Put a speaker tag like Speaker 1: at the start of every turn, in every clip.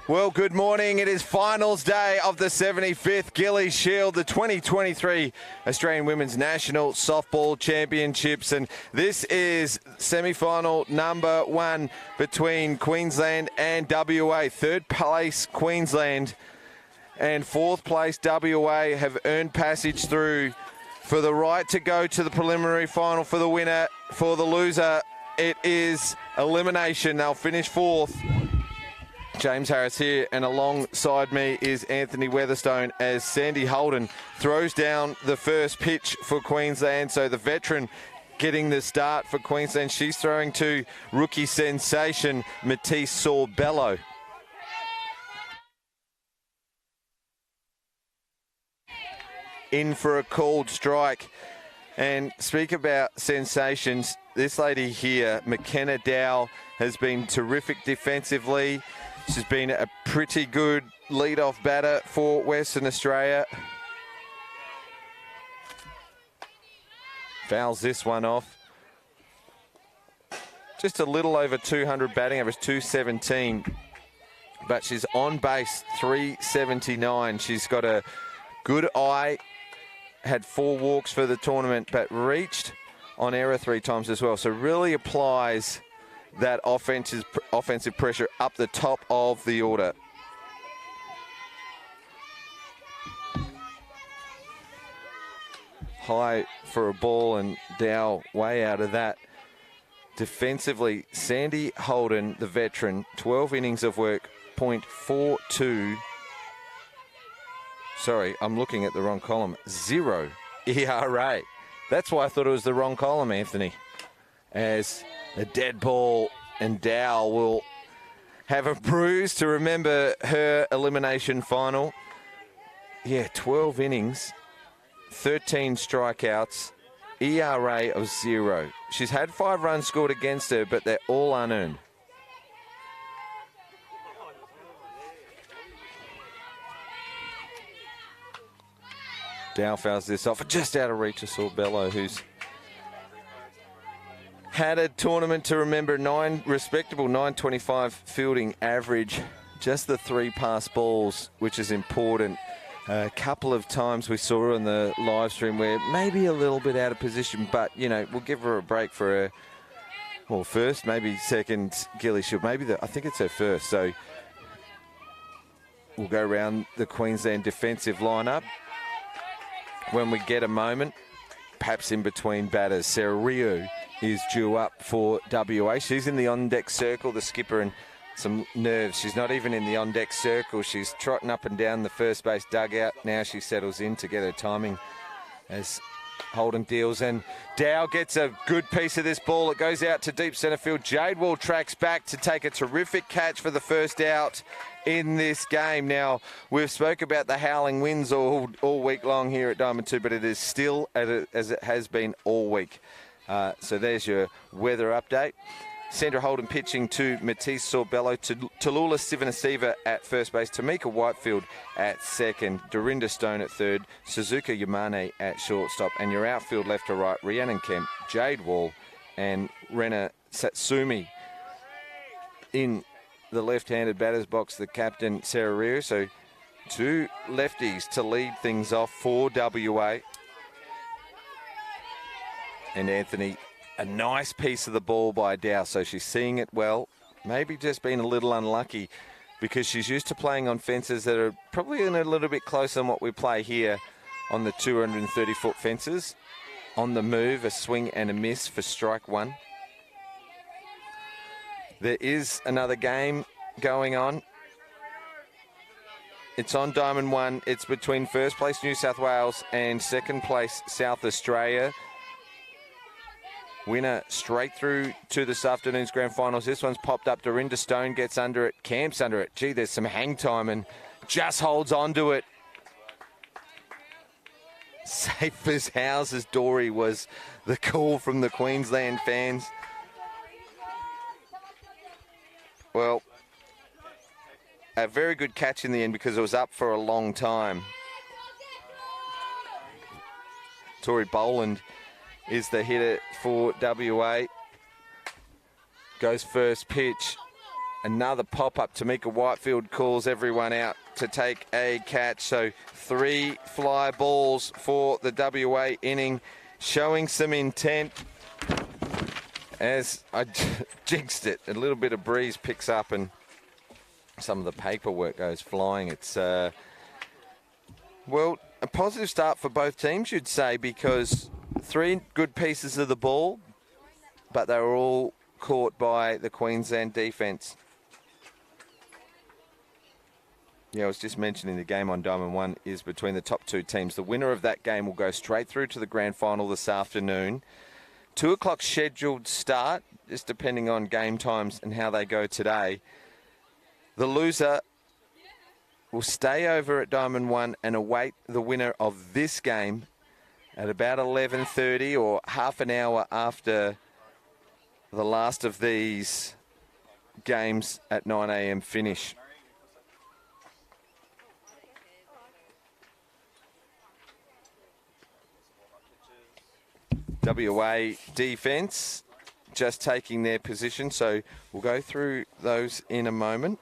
Speaker 1: Well, good morning. It is finals day of the 75th Gilley Shield, the 2023 Australian Women's National Softball Championships. And this is semi-final number 1 between Queensland and WA. Third place Queensland and fourth place WA have earned passage through for the right to go to the preliminary final. For the winner, for the loser, it is elimination. They'll finish fourth. James Harris here, and alongside me is Anthony Weatherstone as Sandy Holden throws down the first pitch for Queensland. So the veteran getting the start for Queensland. She's throwing to rookie sensation Matisse Sorbello. In for a called strike. And speak about sensations, this lady here, McKenna Dow, has been terrific defensively. She's been a pretty good lead-off batter for Western Australia. Fouls this one off. Just a little over 200 batting average, 217. But she's on base, 379. She's got a good eye. Had 4 walks for the tournament, but reached on error 3 times as well. So really applies that offensive pressure up the top of the order. High for a ball, and Dow way out of that. Defensively, Sandy Holden, the veteran, 12 innings of work, .42. Sorry, I'm looking at the wrong column. 0 ERA. That's why I thought it was the wrong column, Anthony. As a dead ball, and Dow will have a bruise to remember her elimination final. Yeah, 12 innings, 13 strikeouts, ERA of 0. She's had 5 runs scored against her, but they're all unearned. Dow fouls this off, just out of reach of Sorbello, who's had a tournament to remember. Respectable 925 fielding average. Just the 3 pass balls, which is important. A couple of times we saw her on the live stream where maybe a little bit out of position, but, you know, we'll give her a break for her, well, first, maybe second Gilley Shield. I think it's her first. So we'll go around the Queensland defensive lineup when we get a moment. Perhaps in between batters, Sarah Ryu is due up for WA. She's in the on-deck circle, the skipper, and some nerves. She's not even in the on-deck circle. She's trotting up and down the first base dugout. Now she settles in to get her timing as Holden deals, and Dow gets a good piece of this ball. It goes out to deep centre field. Jade Wall tracks back to take a terrific catch for the first out in this game. Now, we've spoke about the howling winds all week long here at Diamond 2, but it is still as it has been all week. So there's your weather update. Sandra Holden pitching to Matisse Sorbello, to Tallulah Sivanasiva at first base, Tamika Whitefield at second, Dorinda Stone at third, Suzuka Yamane at shortstop, and your outfield left to right, Rhiannon Kemp, Jade Wall, and Rena Satsumi. In the left-handed batter's box, the captain, Sarah Ryu. So 2 lefties to lead things off for WA. And Anthony, a nice piece of the ball by Dow, so she's seeing it well. Maybe just been a little unlucky because she's used to playing on fences that are probably a little bit closer than what we play here on the 230-foot fences. On the move, a swing and a miss for strike 1. There is another game going on. It's on Diamond 1. It's between first place New South Wales and second place South Australia. Winner straight through to this afternoon's grand finals. This one's popped up. Dorinda Stone gets under it, camps under it. Gee, there's some hang time and just holds on to it. Safe as houses, Dory, was the call from the Queensland fans. Well, a very good catch in the end because it was up for a long time. Tori Boland is the hitter for WA. Goes first pitch. Another pop-up. Tamika Whitefield calls everyone out to take a catch. So 3 fly balls for the WA inning, showing some intent. As I jinxed it, a little bit of breeze picks up and some of the paperwork goes flying. It's, well, a positive start for both teams, you'd say, because 3 good pieces of the ball, but they were all caught by the Queensland defence. Yeah, I was just mentioning the game on Diamond 1 is between the top 2 teams. The winner of that game will go straight through to the grand final this afternoon. 2 o'clock scheduled start, just depending on game times and how they go today. The loser will stay over at Diamond 1 and await the winner of this game at about 11:30 or half an hour after the last of these games at 9 a.m. finish. WA defence just taking their position, so we'll go through those in a moment.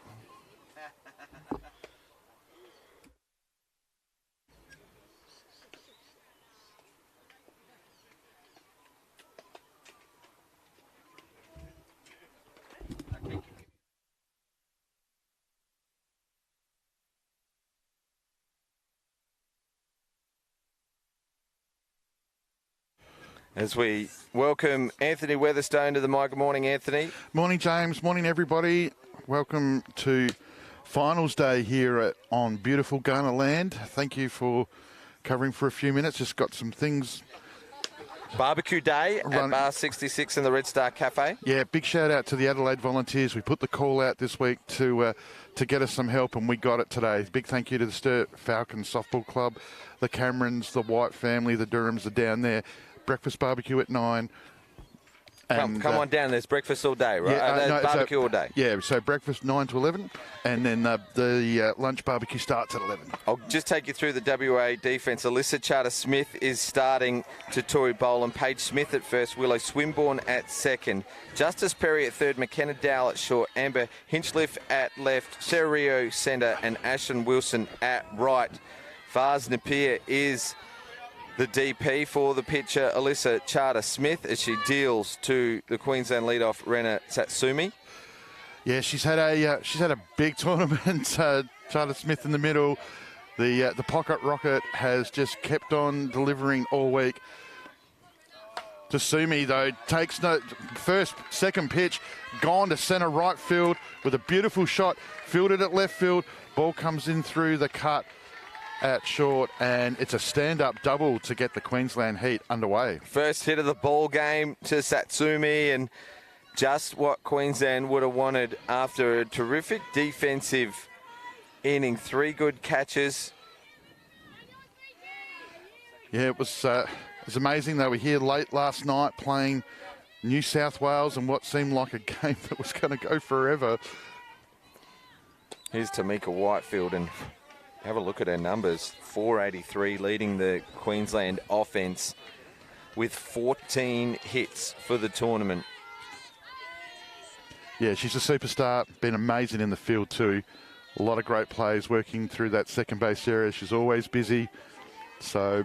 Speaker 1: As we welcome Anthony Weatherstone to the mic. Good morning, Anthony.
Speaker 2: Morning, James. Morning, everybody. Welcome to finals day here on beautiful Gunner land. Thank you for covering for a few minutes. Just got some things.
Speaker 1: Barbecue day at Bar 66 in the Red Star Cafe.
Speaker 2: Yeah, big shout out to the Adelaide Volunteers. We put the call out this week to get us some help, and we got it today. Big thank you to the Sturt Falcons Softball Club, the Camerons, the White family, the Durhams are down there. Breakfast barbecue at 9.
Speaker 1: And, come on down. There's breakfast all day, right?
Speaker 2: Yeah,
Speaker 1: there's barbecue all day.
Speaker 2: Yeah, so breakfast 9 to 11, and then the lunch barbecue starts at 11.
Speaker 1: I'll just take you through the WA defence. Alyssa Charter-Smith is starting to Tori Boland. Paige Smith at first. Willow Swinburne at second. Justice Perry at third. McKenna Dowell at short. Amber Hinchliffe at left. Sarah Rio centre, and Ashlyn Wilson at right. Vaz Napier is the DP for the pitcher, Alyssa Charter-Smith, as she deals to the Queensland leadoff, Rena Satsumi.
Speaker 2: Yeah, she's had a big tournament. Charter-Smith in the middle. The pocket rocket has just kept on delivering all week. Tatsumi, though, takes no second pitch, gone to centre right field with a beautiful shot, fielded at left field. Ball comes in through the cut at short, and it's a stand-up double to get the Queensland heat underway. First
Speaker 1: hit of the ball game to Satsumi, and just what Queensland would have wanted after a terrific defensive inning. 3 good catches.
Speaker 2: Yeah, it was amazing. They were here late last night playing New South Wales in what seemed like a game that was going to go forever.
Speaker 1: Here's Tamika Whitefield, and have a look at her numbers. 483 leading the Queensland offence with 14 hits for the tournament.
Speaker 2: Yeah, she's a superstar. Been amazing in the field too. A lot of great players working through that second base area. She's always busy. So,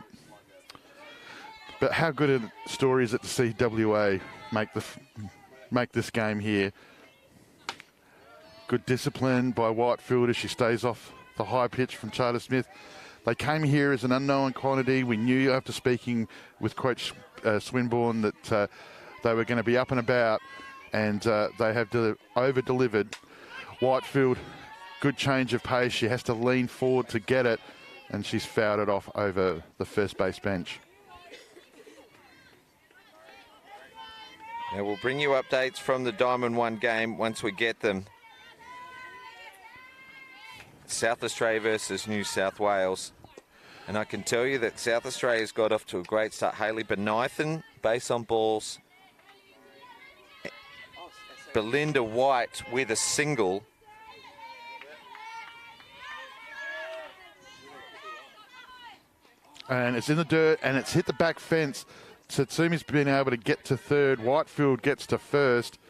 Speaker 2: but how good a story is it to see WA make this game here? Good discipline by Whitefield as she stays off the high pitch from Charter-Smith. They came here as an unknown quantity. We knew after speaking with Coach Swinburne that they were going to be up and about, and they have over-delivered. Whitefield, good change of pace. She has to lean forward to get it, and she's fouled it off over the first base bench.
Speaker 1: Now we'll bring you updates from the Diamond 1 game once we get them. South Australia versus New South Wales. And I can tell you that South Australia's got off to a great start. Hayley Benithan, base on balls. Belinda White with a single.
Speaker 2: And it's in the dirt, and it's hit the back fence. Satsumi's been able to get to third. Whitefield gets to first.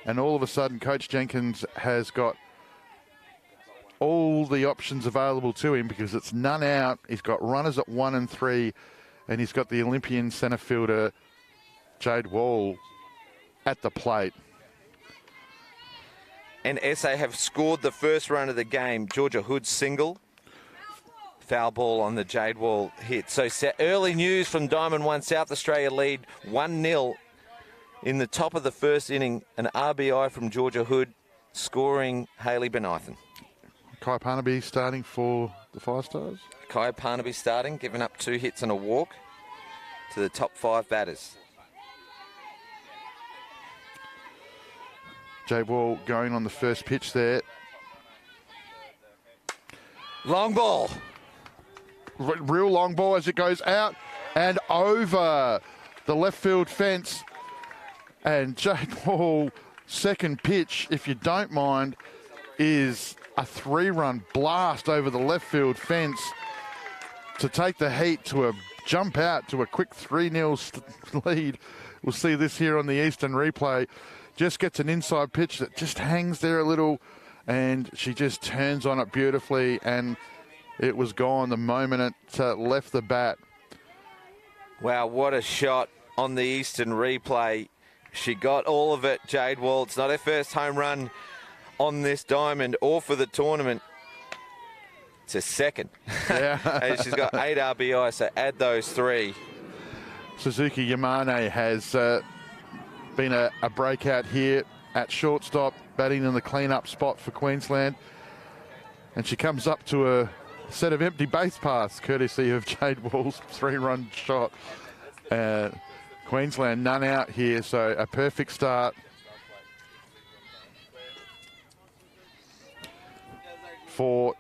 Speaker 2: And all of a sudden, Coach Jenkins has got all the options available to him because it's none out. He's got runners at 1 and 3, and he's got the Olympian centre fielder, Jade Wall, at the plate.
Speaker 1: And SA have scored the first run of the game. Georgia Hood single. Foul ball on the Jade Wall hit. So early news from Diamond 1. South Australia lead 1-0 in the top of the first inning. An RBI from Georgia Hood, scoring Hayley Benithan.
Speaker 2: Kai Parnaby starting for the Five Stars.
Speaker 1: Kai Parnaby starting, giving up 2 hits and a walk to the top 5 batters.
Speaker 2: Jade Wall going on the first pitch there.
Speaker 1: Long ball.
Speaker 2: Real long ball as it goes out and over the left field fence. And Jade Wall, second pitch, if you don't mind, is a 3-run blast over the left field fence to take the Heat to a jump out to a quick 3-0 lead. We'll see this here on the Eastern replay. Just gets an inside pitch that just hangs there a little, and she just turns on it beautifully, and it was gone the moment it left the bat.
Speaker 1: Wow, what a shot on the Eastern replay. She got all of it, Jade Wall. It's not her first home run on this diamond or for the tournament. It's a second.
Speaker 2: Yeah.
Speaker 1: And she's got 8 RBI, so add those 3.
Speaker 2: Suzuki Yamane has been a breakout here at shortstop, batting in the clean-up spot for Queensland. And she comes up to a set of empty base paths, courtesy of Jade Wall's 3-run shot. Queensland none out here, so a perfect start. For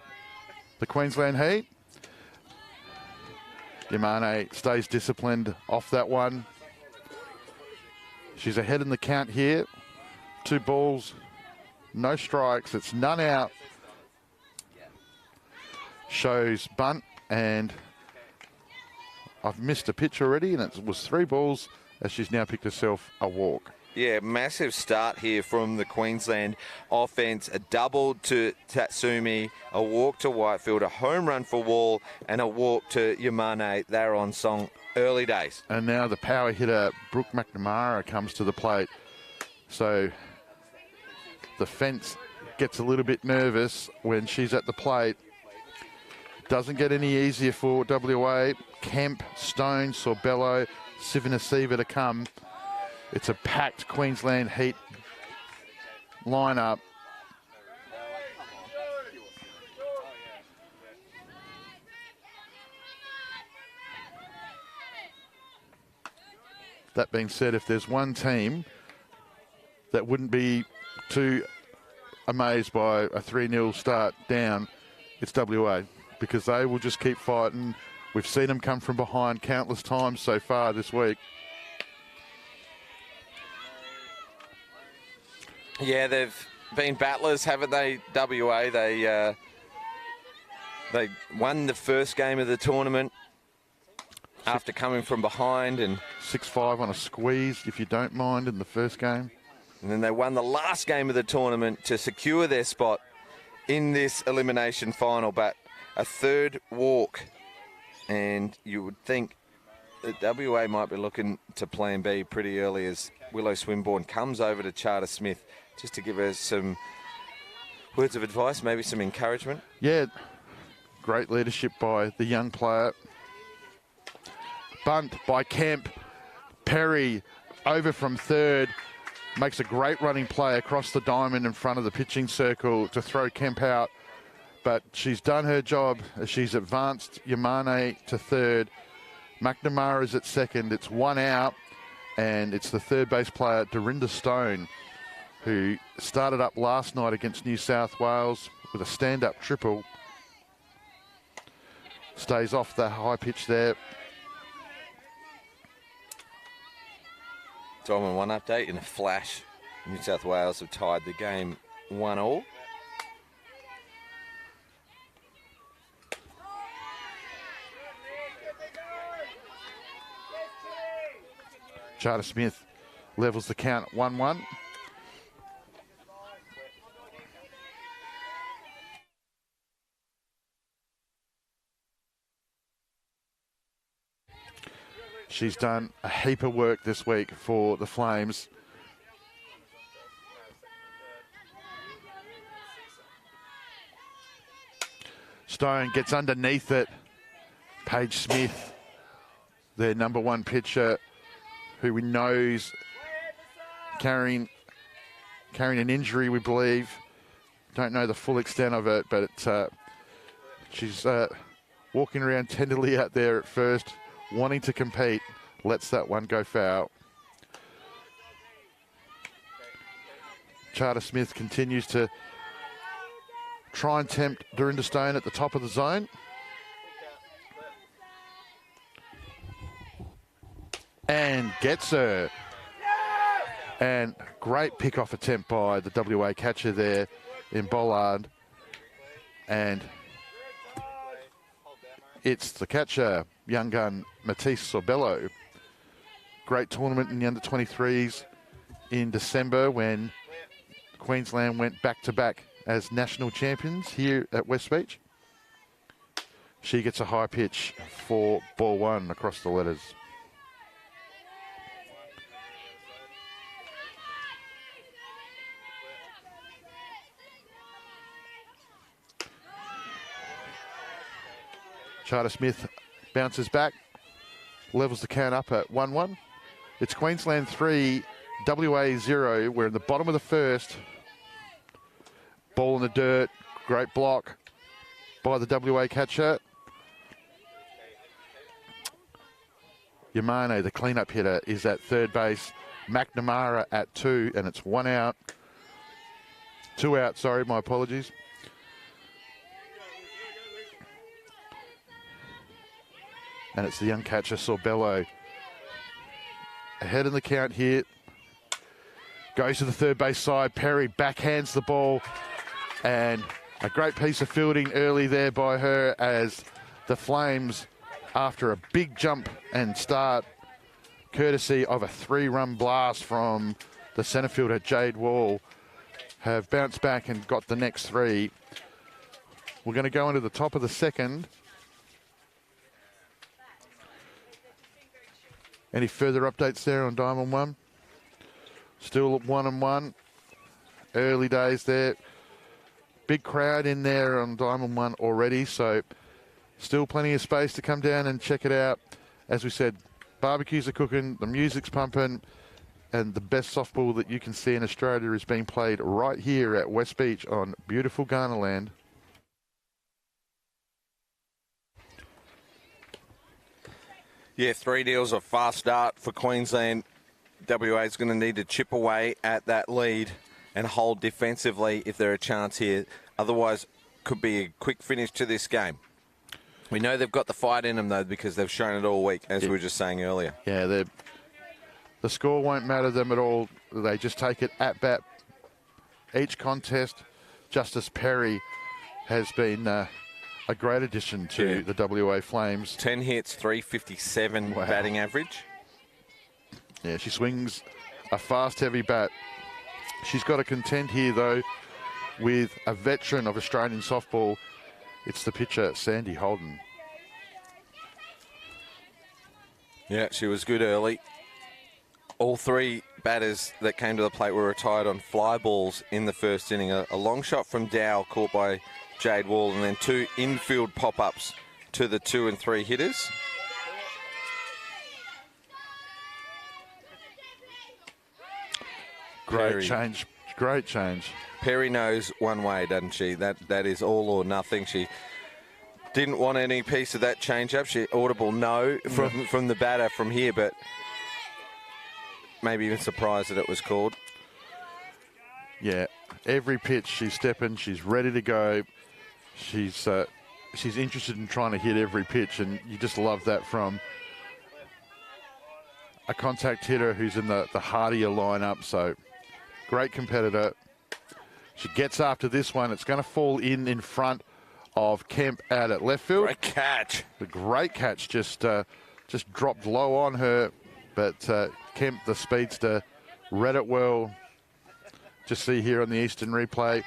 Speaker 2: the Queensland Heat. Yamane stays disciplined off that one. She's ahead in the count here. 2 balls, no strikes. It's none out. Shows bunt, and I've missed a pitch already, and it was 3 balls as she's now picked herself a walk.
Speaker 1: Yeah, massive start here from the Queensland offense. A double to Tatsumi, a walk to Whitefield, a home run for Wall, and a walk to Yamane. They're on song early days.
Speaker 2: And now the power hitter, Brooke McNamara, comes to the plate. So the fence gets a little bit nervous when she's at the plate. Doesn't get any easier for WA. Kemp, Stone, Sorbello, Sivanasiva to come. It's a packed Queensland Heat lineup. That being said, if there's one team that wouldn't be too amazed by a 3-0 start down, it's WA, because they will just keep fighting. We've seen them come from behind countless times so far this week.
Speaker 1: Yeah, they've been battlers, haven't they, WA? They won the first game of the tournament after coming from behind, and
Speaker 2: 6-5 on a squeeze, if you don't mind, in the first game.
Speaker 1: And then they won the last game of the tournament to secure their spot in this elimination final. But a 3rd walk, and you would think that WA might be looking to plan B pretty early as Willow Swinburne comes over to Charter Smith just to give her some words of advice, maybe some encouragement.
Speaker 2: Yeah, great leadership by the young player. Bunt by Kemp. Perry over from third. Makes a great running play across the diamond in front of the pitching circle to throw Kemp out. But she's done her job as she's advanced Yamane to third. McNamara's at second. It's 1 out. And it's the third base player, Dorinda Stone, who started up last night against New South Wales with a stand-up triple. Stays off the high pitch there.
Speaker 1: Diamond 1 update in a flash. New South Wales have tied the game 1-1.
Speaker 2: Charter Smith levels the count at 1-1. She's done a heap of work this week for the Flames. Stone gets underneath it. Paige Smith, their number one pitcher, who we know is carrying an injury, we believe. Don't know the full extent of it, but she's walking around tenderly out there at first, wanting to compete. Lets that one go foul. Charter Smith continues to try and tempt Dorinda Stone at the top of the zone. And gets her. And great pick-off attempt by the WA catcher there in Bollard. And it's the catcher, young gun Matisse Sorbello. Great tournament in the under-23s in December when Queensland went back-to-back as national champions here at West Beach. She gets a high pitch for ball one across the letters. Charter Smith bounces back, levels the count up at 1-1. It's Queensland 3, WA 0. We're in the bottom of the first. Ball in the dirt, great block by the WA catcher. Yamane, the cleanup hitter, is at third base. McNamara at 2, and it's 1 out. 2 out, sorry, my apologies. And it's the young catcher, Sorbello. Ahead in the count here. Goes to the third base side. Perry backhands the ball. And a great piece of fielding early there by her as the Flames, after a big jump and start, courtesy of a 3-run blast from the centre fielder, Jade Wall, have bounced back and got the next 3. We're going to go into the top of the second. Any further updates there on Diamond 1? Still 1-1. Early days there. Big crowd in there on Diamond 1 already, so still plenty of space to come down and check it out. As we said, barbecues are cooking, the music's pumping, and the best softball that you can see in Australia is being played right here at West Beach on beautiful Ghana land.
Speaker 1: Yeah, 3 deals, a fast start for Queensland. WA is going to need to chip away at that lead and hold defensively if they're a chance here. Otherwise, could be a quick finish to this game. We know they've got the fight in them, though, because they've shown it all week, as we were just saying earlier.
Speaker 2: Yeah, the score won't matter to them at all. They just take it at bat. Each contest, Justice Perry has been a great addition to the WA Flames.
Speaker 1: 10 hits, 357 batting average.
Speaker 2: Yeah, she swings a fast, heavy bat. She's got to contend here, though, with a veteran of Australian softball. It's the pitcher, Sandy Holden.
Speaker 1: Yeah, she was good early. All 3 batters that came to the plate were retired on fly balls in the first inning. A long shot from Dow caught by Jade Wall, and then 2 infield pop-ups to the 2 and 3 hitters.
Speaker 2: Great change. Great change.
Speaker 1: Perry knows one way, doesn't she? That is all or nothing. She didn't want any piece of that change-up. She audible no from the batter from here, but maybe even surprised that it was called.
Speaker 2: Yeah, every pitch she's stepping, she's ready to go. She's interested in trying to hit every pitch, and you just love that from a contact hitter who's in the hardier lineup. So great competitor. She gets after this one. It's going to fall in front of Kemp out at left field.
Speaker 1: Great catch.
Speaker 2: The great catch just dropped low on her, but Kemp, the speedster, read it well. Just see here on the Eastern replay.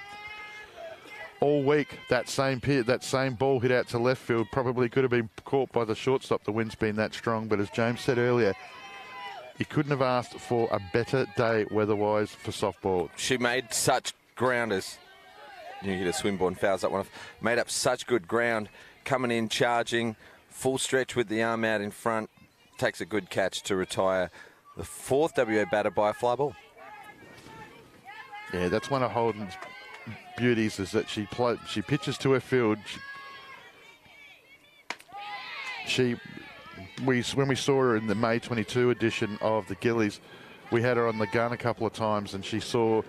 Speaker 2: all week, that same ball hit out to left field probably could have been caught by the shortstop. The wind's been that strong, but as James said earlier, you couldn't have asked for a better day weather-wise for softball.
Speaker 1: She made such grounders. You hit a Swinburne, fouls that one off. Made up such good ground. Coming in, charging, full stretch with the arm out in front. Takes a good catch to retire the 4th WA batter by a fly ball.
Speaker 2: Yeah, that's one of Holden's beauties, is that she pitches to her field. When we saw her in the May 22 edition of the Gilleys, we had her on the gun a couple of times, and she saw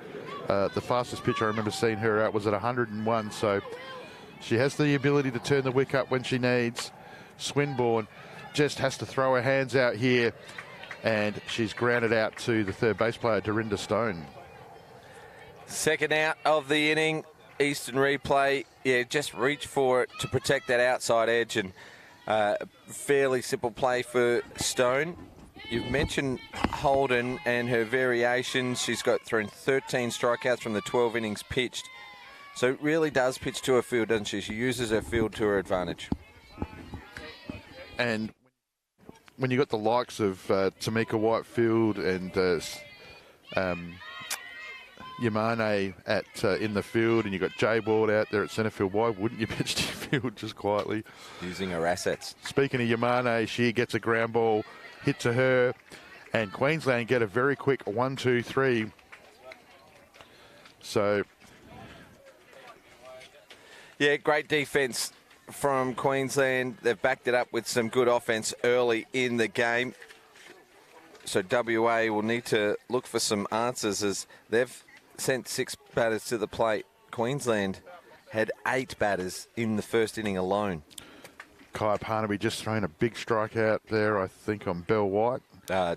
Speaker 2: the fastest pitch I remember seeing her out was at 101. So she has the ability to turn the wick up when she needs. Swinburne just has to throw her hands out here, and she's grounded out to the third base player, Dorinda Stone.
Speaker 1: Second out of the inning. Eastern replay. Yeah, just reach for it to protect that outside edge, and fairly simple play for Stone. You've mentioned Holden and her variations. She's got thrown 13 strikeouts from the 12 innings pitched. So it really does pitch to her field, doesn't she? She uses her field to her advantage.
Speaker 2: And when you got the likes of Tamika Whitefield and Yamane in the field, and you got Jay Ward out there at centre field, why wouldn't you pitch to your field just quietly? Using her assets. Speaking of Yamane, she gets a ground ball hit to her, and Queensland get a very quick 1-2-3. So,
Speaker 1: yeah, great defence from Queensland. They've backed it up with some good offence early in the game. So WA will need to look for some answers, as they've sent 6 batters to the plate. Queensland had 8 batters in the first inning alone.
Speaker 2: Kai Parnaby just thrown a big strikeout there, I think, on Belle White.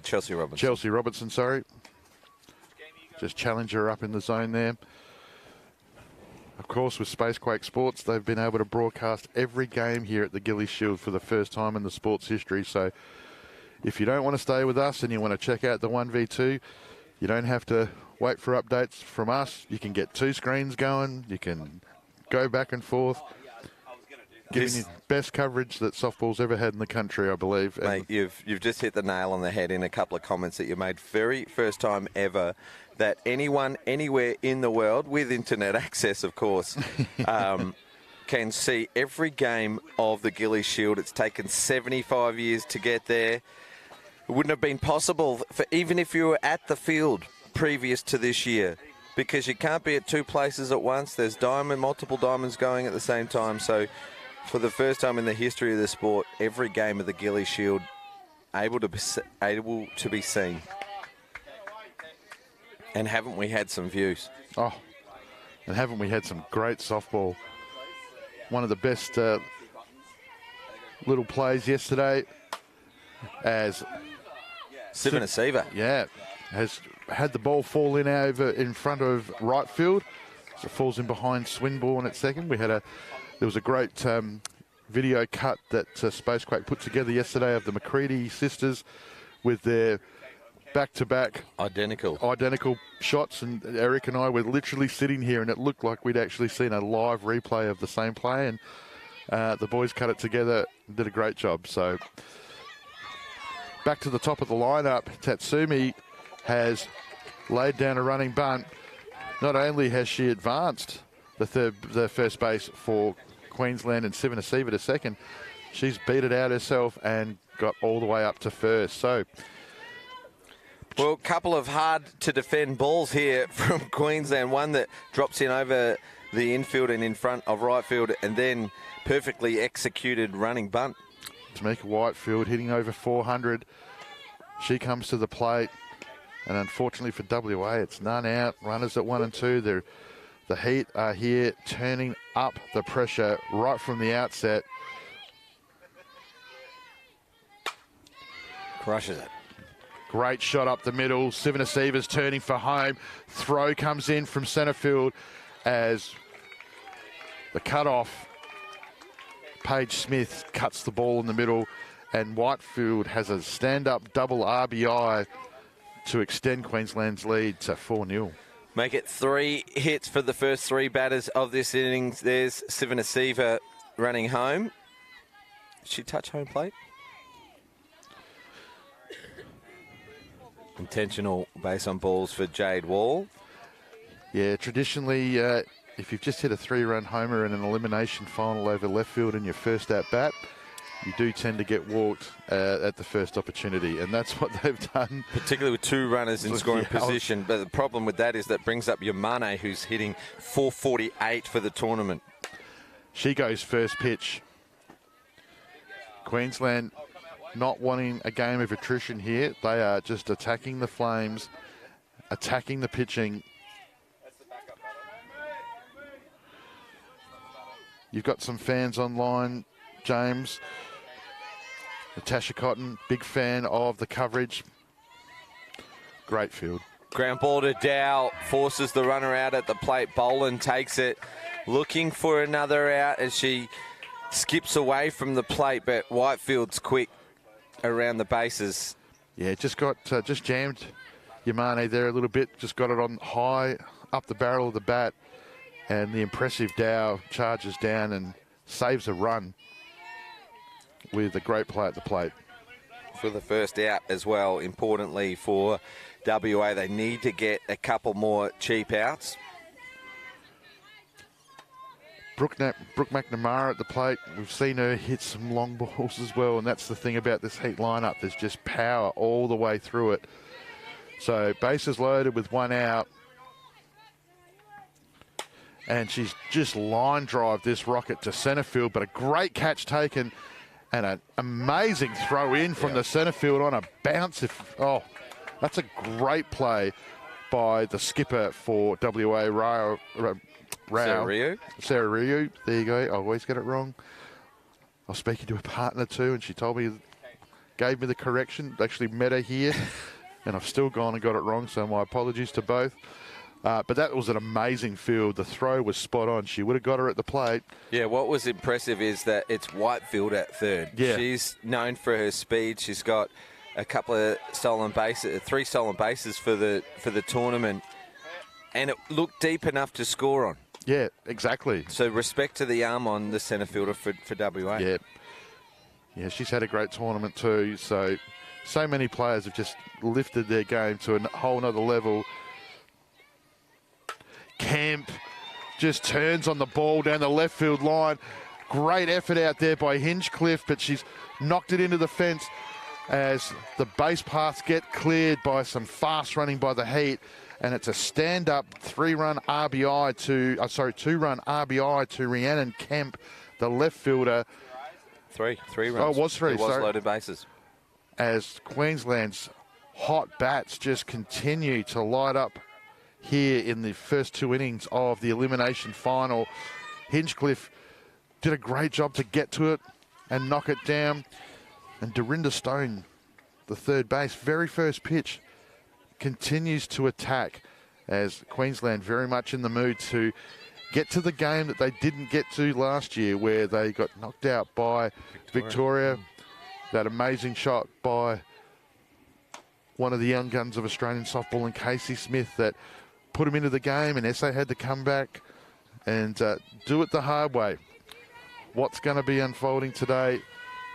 Speaker 1: Chelsea Robinson.
Speaker 2: Chelsea Robertson, sorry. Just challenge her up in the zone there. Of course, with Spacequake Sports, they've been able to broadcast every game here at the Gilley Shield for the first time in the sport's history. So if you don't want to stay with us and you want to check out the 1v2, you don't have to wait for updates from us. You can get 2 screens going. You can go back and forth. Giving you best coverage that softball's ever had in the country, I believe.
Speaker 1: Mate, you've just hit the nail on the head in a couple of comments that you made. Very first time ever that anyone, anywhere in the world, with internet access, of course, can see every game of the Gilley Shield. It's taken 75 years to get there. It wouldn't have been possible, even if you were at the field previous to this year, because you can't be at 2 places at once. There's multiple diamonds going at the same time. So for the first time in the history of the sport, every game of the Gilley Shield able to be seen. And haven't we had some views?
Speaker 2: Oh, and haven't we had some great softball? One of the best little plays yesterday, as
Speaker 1: Sivanasiva.
Speaker 2: Yeah, has had the ball fall in over in front of right field. So it falls in behind Swinburne at second. There was a great video cut that Spacequake put together yesterday of the McCready sisters with their back-to-back identical shots, and Eric and I were literally sitting here, and it looked like we'd actually seen a live replay of the same play, and the boys cut it together and did a great job. So back to the top of the lineup, Tatsumi has laid down a running bunt. Not only has she advanced the first base for Queensland and Sivanasiva to second, she's beat it out herself and got all the way up to first. So,
Speaker 1: well, a couple of hard-to-defend balls here from Queensland. One that drops in over the infield and in front of right field, and then perfectly executed running bunt.
Speaker 2: Tamika Whitefield hitting over 400. She comes to the plate, and unfortunately for WA, it's none out. Runners at 1 and 2. The Heat are here turning up the pressure right from the outset.
Speaker 1: Crushes it.
Speaker 2: Great shot up the middle. Sivanasiva's turning for home. Throw comes in from centre field as the cutoff. Paige Smith cuts the ball in the middle, and Whitefield has a stand-up double RBI to extend Queensland's lead to 4-0.
Speaker 1: Make it 3 hits for the first 3 batters of this innings. There's Sivanasiva running home. Did she touch home plate? Intentional base on balls for Jade Wall.
Speaker 2: Yeah, traditionally, if you've just hit a 3-run homer in an elimination final over left field in your first at-bat, you do tend to get walked at the first opportunity, and that's what they've done.
Speaker 1: Particularly with 2 runners in scoring position. But the problem with that is that brings up Yamane, who's hitting .448 for the tournament.
Speaker 2: She goes first pitch. Queensland not wanting a game of attrition here. They are just attacking the Flames, attacking the pitching. You've got some fans online, James. Natasha Cotton, big fan of the coverage. Great field.
Speaker 1: Ground ball to Dow, forces the runner out at the plate. Boland takes it, looking for another out as she skips away from the plate, but Whitefield's quick around the bases.
Speaker 2: Yeah, just jammed Yamane there a little bit. Just got it on high, up the barrel of the bat. And the impressive Dow charges down and saves a run with a great play at the plate.
Speaker 1: For the first out as well, importantly for WA, they need to get a couple more cheap outs.
Speaker 2: Brooke McNamara at the plate. We've seen her hit some long balls as well, and that's the thing about this Heat lineup. There's just power all the way through it. So bases loaded with 1 out. And she's just line drive this rocket to centre field, but a great catch taken and an amazing throw in from the centre field on a bounce. That's a great play by the skipper for WA, Sarah Ryu. There you go. I always get it wrong. I was speaking to a partner too, and she gave me the correction. Actually met her here, and I've still gone and got it wrong, so my apologies to both. But that was an amazing field. The throw was spot on. She would have got her at the plate.
Speaker 1: Yeah, what was impressive is that it's Whitefield at third.
Speaker 2: Yeah.
Speaker 1: She's known for her speed. She's got a couple of 3 stolen bases for the tournament, and it looked deep enough to score on.
Speaker 2: Yeah, exactly.
Speaker 1: So respect to the arm on the centre fielder for WA.
Speaker 2: Yeah. Yeah, she's had a great tournament too. So many players have just lifted their game to a whole nother level. Kemp just turns on the ball down the left field line. Great effort out there by Hinchcliffe, but she's knocked it into the fence as the base paths get cleared by some fast running by the Heat. And it's a stand-up 2-run RBI to Rhiannon Kemp, the left fielder.
Speaker 1: 3 runs.
Speaker 2: Oh, it was 3.
Speaker 1: It was loaded bases.
Speaker 2: As Queensland's hot bats just continue to light up here in the first 2 innings of the elimination final. Hinchcliffe did a great job to get to it and knock it down. And Dorinda Stone, the third base, very first pitch, continues to attack as Queensland very much in the mood to get to the game that they didn't get to last year, where they got knocked out by Victoria. That amazing shot by one of the young guns of Australian softball, and Casey Smith, that put him into the game, and SA had to come back and do it the hard way. What's going to be unfolding today?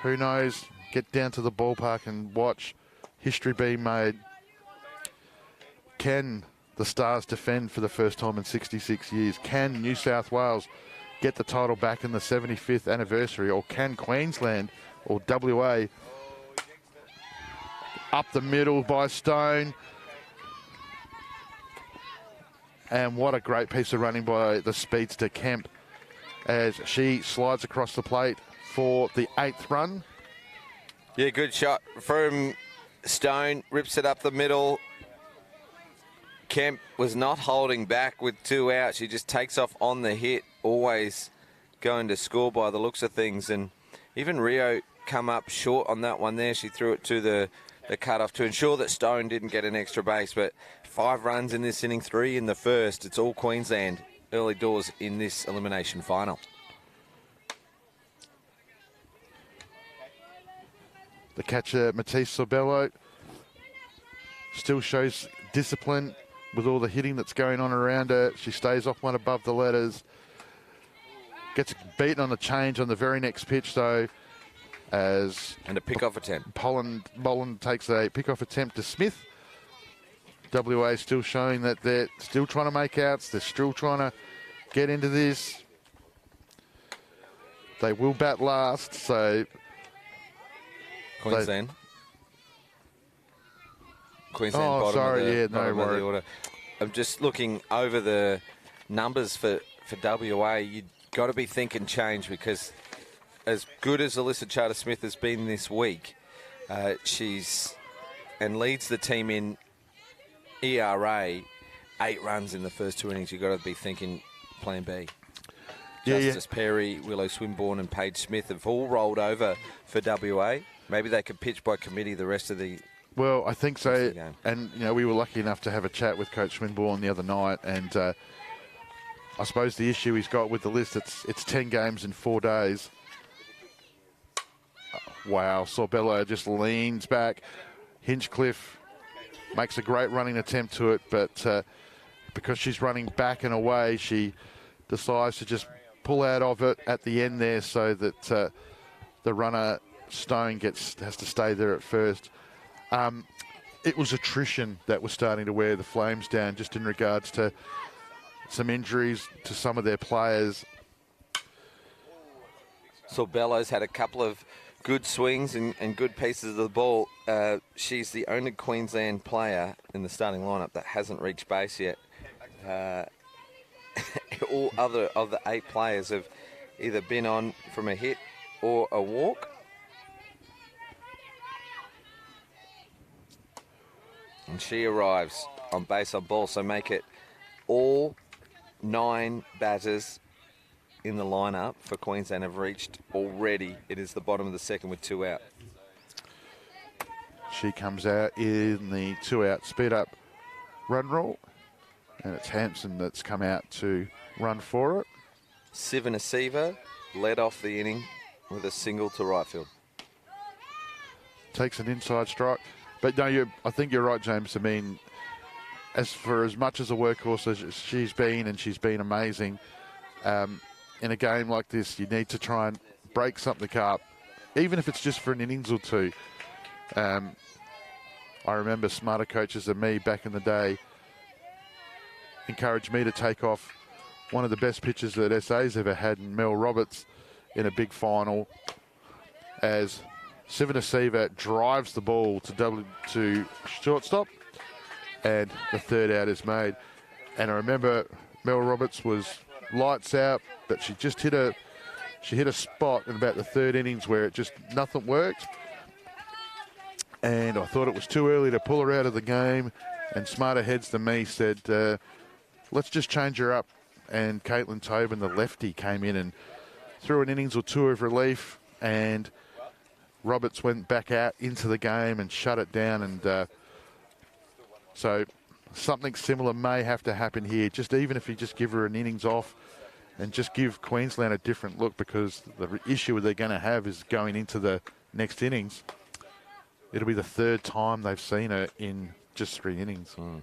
Speaker 2: Who knows? Get down to the ballpark and watch history being made. Can the Stars defend for the first time in 66 years? Can New South Wales get the title back in the 75th anniversary? Or can Queensland or WA? Up the middle by Stone. And what a great piece of running by the speedster Kemp as she slides across the plate for the 8th run.
Speaker 1: Yeah, good shot from Stone. Rips it up the middle. Kemp was not holding back with 2 out. She just takes off on the hit, always going to score by the looks of things. And even Rio come up short on that one there. She threw it to the cutoff to ensure that Stone didn't get an extra base. But 5 runs in this inning, 3 in the first. It's all Queensland early doors in this elimination final. The catcher, Matisse Sorbello, still shows discipline
Speaker 2: with all the hitting that's going on around her. She stays off one above the letters. Gets beaten on the change on the very next pitch, though, as...
Speaker 1: And a pick-off attempt.
Speaker 2: Boland takes a pick-off attempt to Smith. WA still showing that they're still trying to make outs. They're still trying to get into this. They will bat last, so...
Speaker 1: Queensland. Queensland
Speaker 2: Oh,
Speaker 1: bottom
Speaker 2: sorry,
Speaker 1: of the,
Speaker 2: yeah, no
Speaker 1: bottom of the
Speaker 2: worry.
Speaker 1: order. I'm just looking over the numbers for WA. You've got to be thinking change, because as good as Alyssa Charter-Smith has been this week, she's and leads the team in ERA, 8 runs in the first 2 innings. You've got to be thinking plan B. Justice Perry, Willow Swinburne and Paige Smith have all rolled over for WA. Maybe they could pitch by committee the rest of the...
Speaker 2: Well, I think so. And, you know, we were lucky enough to have a chat with Coach Swinburne the other night. And I suppose the issue he's got with the list, it's 10 games in 4 days. Wow, Sorbello just leans back. Hinchcliffe makes a great running attempt to it, but because she's running back and away, she decides to just pull out of it at the end there, so that the runner Stone has to stay there at first. It was attrition that was starting to wear the Flames down, just in regards to some injuries to some of their players.
Speaker 1: Sorbello's had a couple of good swings and good pieces of the ball. She's the only Queensland player in the starting lineup that hasn't reached base yet. All other of the 8 players have either been on from a hit or a walk. And she arrives on base on ball, so make it all 9 batters in the lineup for Queensland have reached already. It is the bottom of the second with 2 out.
Speaker 2: She comes out in the 2-out speed-up run rule, and it's Hampson that's come out to run for it.
Speaker 1: Sivanasiva led off the inning with a single to right field.
Speaker 2: Takes an inside strike. But no, I think you're right, James. I mean, as much as a workhorse as she's been, and she's been amazing, in a game like this, you need to try and break something up, even if it's just for an innings or 2. I remember smarter coaches than me back in the day encouraged me to take off one of the best pitchers that SA's ever had, in Mel Roberts, in a big final, as Sivanasiva drives the ball to shortstop, and the 3rd out is made. And I remember Mel Roberts was lights out, but she just hit a spot in about the 3rd innings where it just nothing worked. And I thought it was too early to pull her out of the game, and smarter heads than me said, let's just change her up. And Caitlin Tobin, the lefty, came in and threw an innings or 2 of relief, and Roberts went back out into the game and shut it down. And so something similar may have to happen here, just even if you just give her an innings off and just give Queensland a different look, because the issue they're going to have is going into the next innings. It'll be the 3rd time they've seen her in just 3 innings.
Speaker 1: All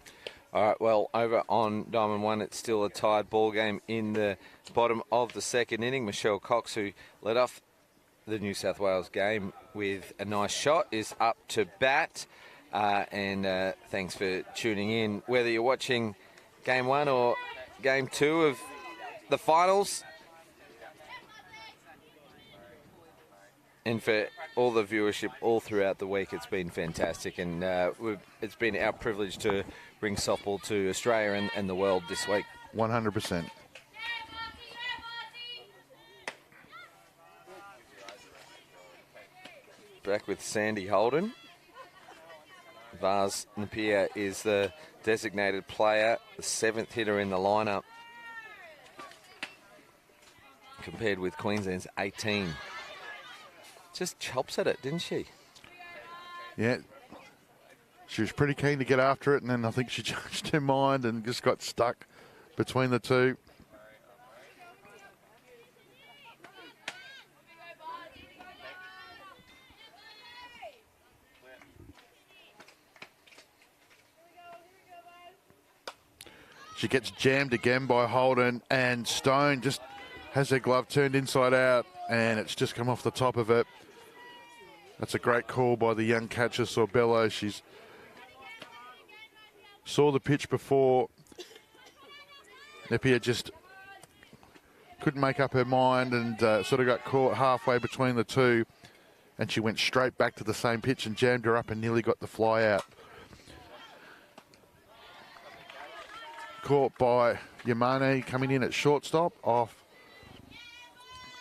Speaker 1: right, well, over on Diamond 1, it's still a tied ball game in the bottom of the 2nd inning. Michelle Cox, who led off the New South Wales game with a nice shot, is up to bat. And thanks for tuning in. Whether you're watching Game 1 or Game 2 of the finals, and for all the viewership all throughout the week, it's been fantastic. And it's been our privilege to bring softball to Australia and the world this week.
Speaker 2: 100%.
Speaker 1: Back with Sandy Holden. Vaz Napier is the designated player, the 7th hitter in the lineup, compared with Queensland's 18. Just chops at it, didn't she?
Speaker 2: Yeah. She was pretty keen to get after it, and then I think she changed her mind and just got stuck between the 2. She gets jammed again by Holden, and Stone just has her glove turned inside out, and it's just come off the top of it. That's a great call by the young catcher, Sorbello. She's saw the pitch before. Napier just couldn't make up her mind and sort of got caught halfway between the two, and she went straight back to the same pitch and jammed her up and nearly got the fly out. Caught by Yamane coming in at shortstop off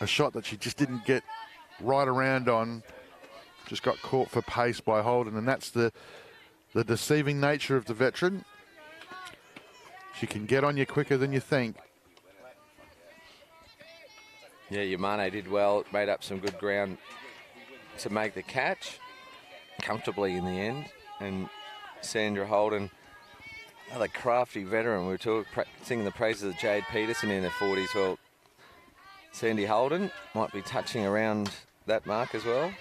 Speaker 2: a shot that she just didn't get right around on. Just got caught for pace by Holden, and that's the deceiving nature of the veteran. She can get on you quicker than you think.
Speaker 1: Yeah, Yamane did well, made up some good ground to make the catch comfortably in the end. And Sandra Holden, another crafty veteran. We were singing the praises of Jade Peterson in her 40s. Well, Sandy Holden might be touching around that mark as well.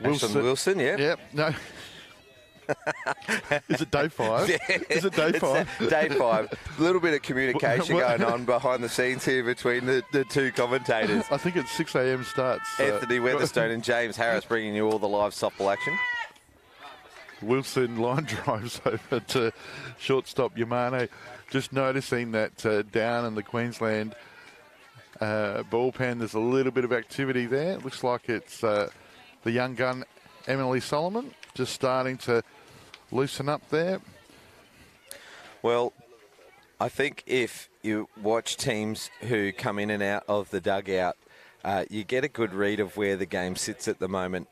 Speaker 1: Wilson, yeah.
Speaker 2: Yep, no. Is it day 5?
Speaker 1: Yeah.
Speaker 2: Is it day 5?
Speaker 1: Day 5. A little bit of communication going on behind the scenes here between the two commentators.
Speaker 2: I think it's 6 a.m. starts.
Speaker 1: Anthony Weatherstone and James Harris bringing you all the live softball action.
Speaker 2: Wilson line drives over to shortstop Yamane. Just noticing that down in the Queensland bullpen, there's a little bit of activity there. It looks like it's the young gun, Emily Solomon, just starting to loosen up there. Well,
Speaker 1: I think if you watch teams who come in and out of the dugout, you get a good read of where the game sits at the moment.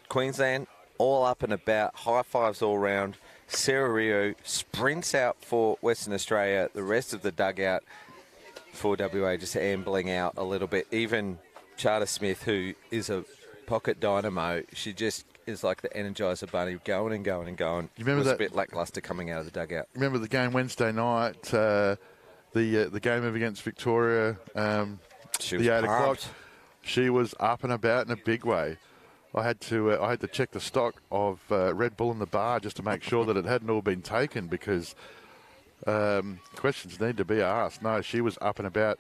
Speaker 1: Queensland, all up and about, high fives all round. Sarah Rio sprints out for Western Australia. The rest of the dugout for WA just ambling out a little bit. Even Charter Smith, who is a pocket dynamo, she just is like the Energizer Bunny, going and going and going.
Speaker 2: You remember that?
Speaker 1: A bit lackluster coming out of the dugout.
Speaker 2: Remember the game Wednesday night, the game against Victoria,
Speaker 1: She
Speaker 2: the
Speaker 1: was
Speaker 2: 8 o'clock.
Speaker 1: pumped.
Speaker 2: She was up and about in a big way. I had to check the stock of Red Bull in the bar just to make sure that it hadn't all been taken, because questions need to be asked. No, she was up and about.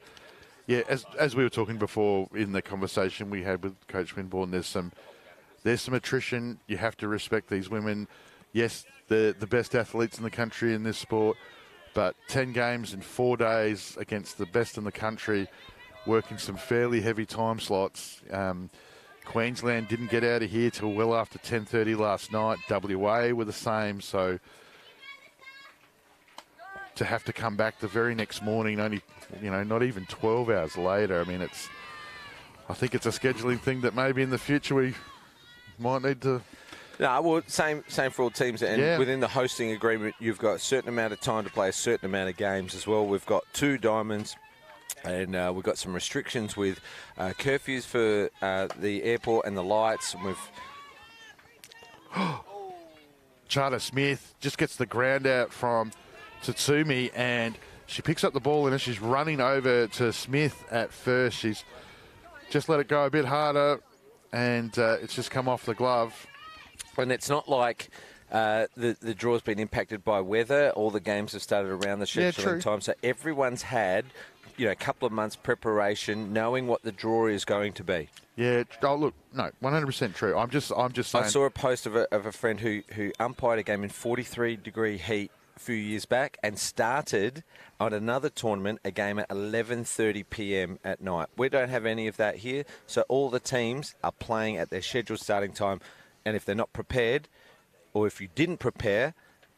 Speaker 2: Yeah, as we were talking before in the conversation we had with Coach Winborn, there's some attrition. You have to respect these women. Yes, they're the best athletes in the country in this sport, but 10 games in 4 days against the best in the country, working some fairly heavy time slots. Queensland didn't get out of here till well after 10:30 last night. WA were the same, so to have to come back the very next morning, only, not even 12 hours later. I mean, I think it's a scheduling thing that maybe in the future we might need to.
Speaker 1: No, well, same for all teams. And within the hosting agreement, you've got a certain amount of time to play a certain amount of games as well. We've got 2 diamonds. And we've got some restrictions with curfews for the airport and the lights. And we've
Speaker 2: Charter Smith just gets the ground out from Tatsumi, and she picks up the ball, and as she's running over to Smith at first, she's just let it go a bit harder, and it's just come off the glove.
Speaker 1: And it's not like the draw's been impacted by weather. All the games have started around the scheduling time, so everyone's had a couple of months preparation, knowing what the draw is going to be.
Speaker 2: Yeah. Oh, look, no, 100% true. I'm just saying.
Speaker 1: I saw a post of a friend who umpired a game in 43-degree heat a few years back and started on another tournament, a game at 11:30 p.m. at night. We don't have any of that here, so all the teams are playing at their scheduled starting time, and if they're not prepared, or if you didn't prepare,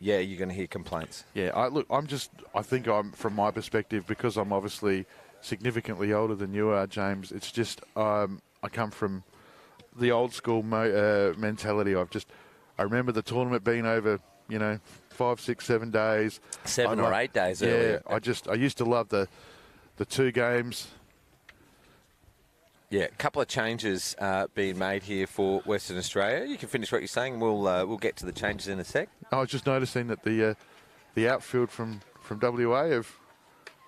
Speaker 1: yeah, you're going to hear complaints.
Speaker 2: Yeah, I think I'm, from my perspective, because I'm obviously significantly older than you are, James, it's just, I come from the old school mentality. I remember the tournament being over, 5, 6, 7 days.
Speaker 1: 7 or 8 days earlier.
Speaker 2: I used to love the 2 games.
Speaker 1: Yeah, a couple of changes being made here for Western Australia. You can finish what you're saying. We'll get to the changes in a sec.
Speaker 2: I was just noticing that the outfield from WA have